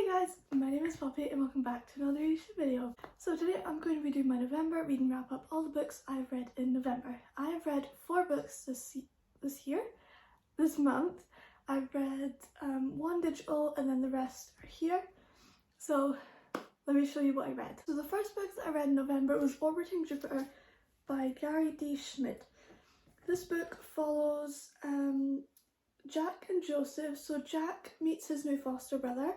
Hi guys, my name is Poppy and welcome back to another YouTube video. So today I'm going to be doing my November reading wrap up, all the books I've read in November. I have read 4 books this month. I've read 1 digital and then the rest are here. So let me show you what I read. So the first book that I read in November was Orbiting Jupiter by Gary D. Schmidt. This book follows Jack and Joseph. So Jack meets his new foster brother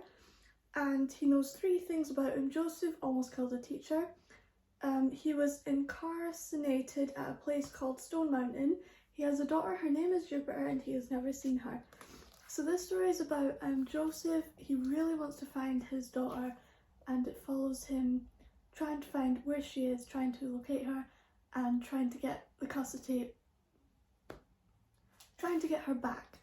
and he knows 3 things about him. Joseph almost killed a teacher. He was incarcerated at a place called Stone Mountain. He has a daughter, her name is Jupiter, and he has never seen her. So this story is about Joseph. He really wants to find his daughter and it follows him trying to find where she is, trying to locate her and trying to get the custody, trying to get her back.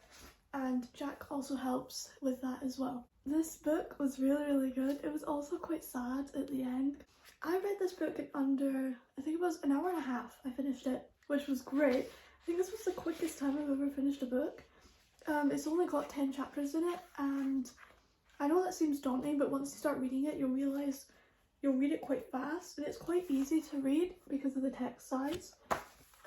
And Jack also helps with that as well. This book was really good. It was also quite sad at the end. I read this book in under, I think it was an hour and a half. I finished it, which was great. I think this was the quickest time I've ever finished a book. It's only got 10 chapters in it, and I know that seems daunting, but once you start reading it, you'll realise you'll read it quite fast, and it's quite easy to read because of the text size.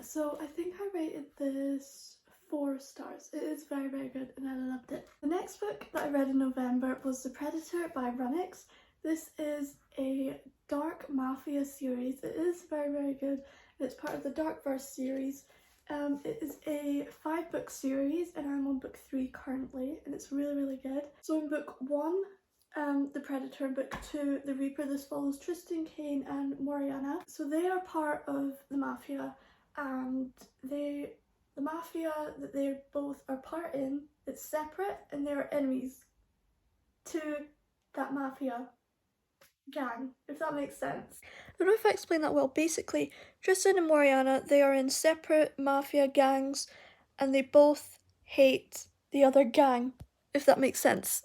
So I think I rated this 4 stars. It is very good and I loved it. The next book that I read in November was The Predator by Runnix. This is a dark mafia series. It is very good. It's part of the Darkverse series. It is a 5-book series and I'm on book 3 currently and it's really good. So in book 1, The Predator, and book 2, The Reaper, this follows Tristan, Kane and Moriana. So they are part of the mafia and the mafia that they both are part in, it's separate and they are enemies to that mafia gang, if that makes sense. I don't know if I explained that well. Basically, Tristan and Moriana, they are in separate mafia gangs and they both hate the other gang, if that makes sense.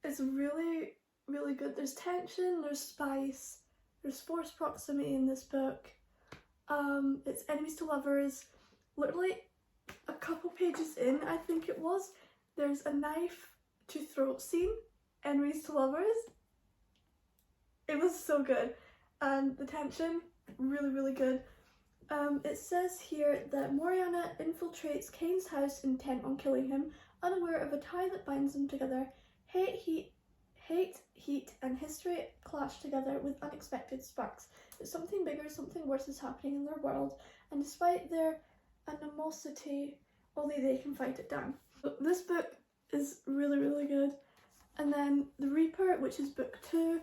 It's really good. There's tension, there's spice, there's forced proximity in this book. It's enemies to lovers. Literally a couple pages in, I think it was, there's a knife to throat scene. Enemies to lovers. It was so good, and the tension really good. It says here that Moriana infiltrates Kane's house intent on killing him, unaware of a tie that binds them together. Hate, heat, and history clash together with unexpected sparks. But something bigger, something worse is happening in their world, and despite their animosity, only they can fight it down. So this book is really good. And then The Reaper, which is book 2.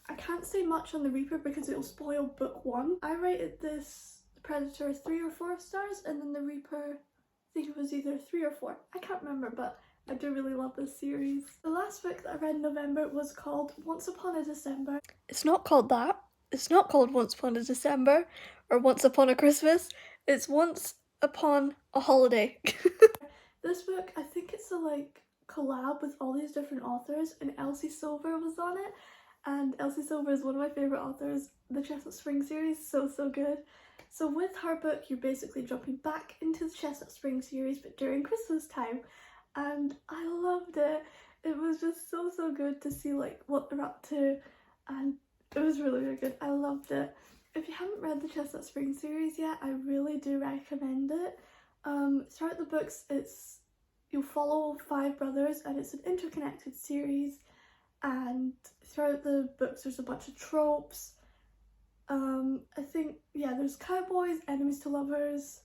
I can't say much on The Reaper because it will spoil book 1. I rated this Predator 3 or 4 stars, and then The Reaper, I think it was either 3 or 4. I can't remember, but I do really love this series. The last book that I read in November was called Once Upon a December. It's not called that. It's not called Once Upon a December or Once Upon a Christmas. It's Once Upon a Holiday. This book, I think it's a collab with all these different authors, and Elsie Silver was on it. And Elsie Silver is one of my favourite authors. The Chestnut Spring series, so good. So with her book, you're basically jumping back into the Chestnut Spring series, but during Christmas time. And I loved it. It was just so good to see what they're up to, and it was really good. I loved it. If you haven't read the Chestnut Spring series yet, I really do recommend it. Throughout the books, you'll follow 5 brothers and it's an interconnected series, and throughout the books there's a bunch of tropes. I think, yeah, there's cowboys, enemies to lovers,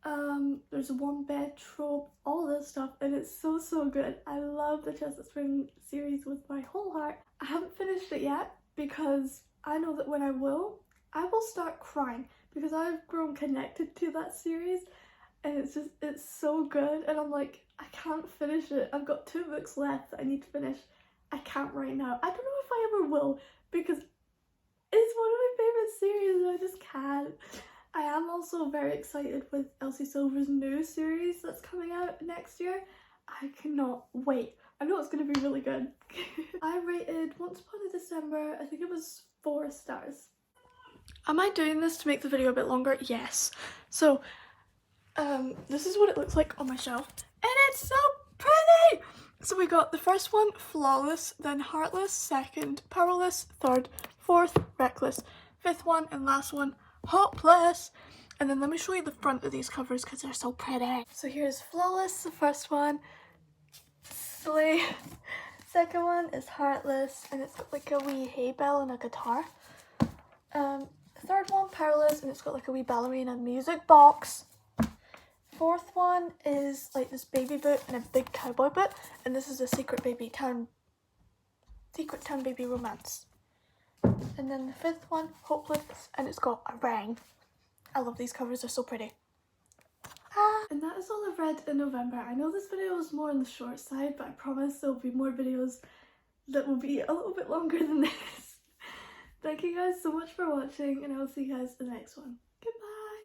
there's a 1-bed trope, all this stuff, and it's so good. I love the Chestnut Spring series with my whole heart. I haven't finished it yet because I know that when I will start crying because I've grown connected to that series. And it's so good, and I'm like, I can't finish it. I've got 2 books left that I need to finish. I can't right now. I don't know if I ever will, because it's one of my favourite series and I just can't. I am also very excited with Elsie Silver's new series that's coming out next year. I cannot wait. I know it's going to be really good. I rated Once Upon a December, I think it was 4 stars. Am I doing this to make the video a bit longer? Yes. So, this is what it looks like on my shelf, and it's so pretty! So we got the first one, Flawless, then Heartless, second, Powerless, third, fourth, Reckless, fifth one, and last one, Hopeless. And then let me show you the front of these covers because they're so pretty. So here's Flawless, the first one, Slay. Second one is Heartless, and it's got like a wee hay bell and a guitar. Third one, Powerless, and it's got like a wee ballerina music box. Fourth one is like this baby boot and a big cowboy boot, and this is a Secret Town Baby Romance. And then the fifth one, Hopeless, and it's got a ring. I love these covers, they're so pretty. And that is all I've read in November. I know this video is more on the short side, but I promise there will be more videos that will be a little bit longer than this. Thank you guys so much for watching, and I will see you guys in the next one.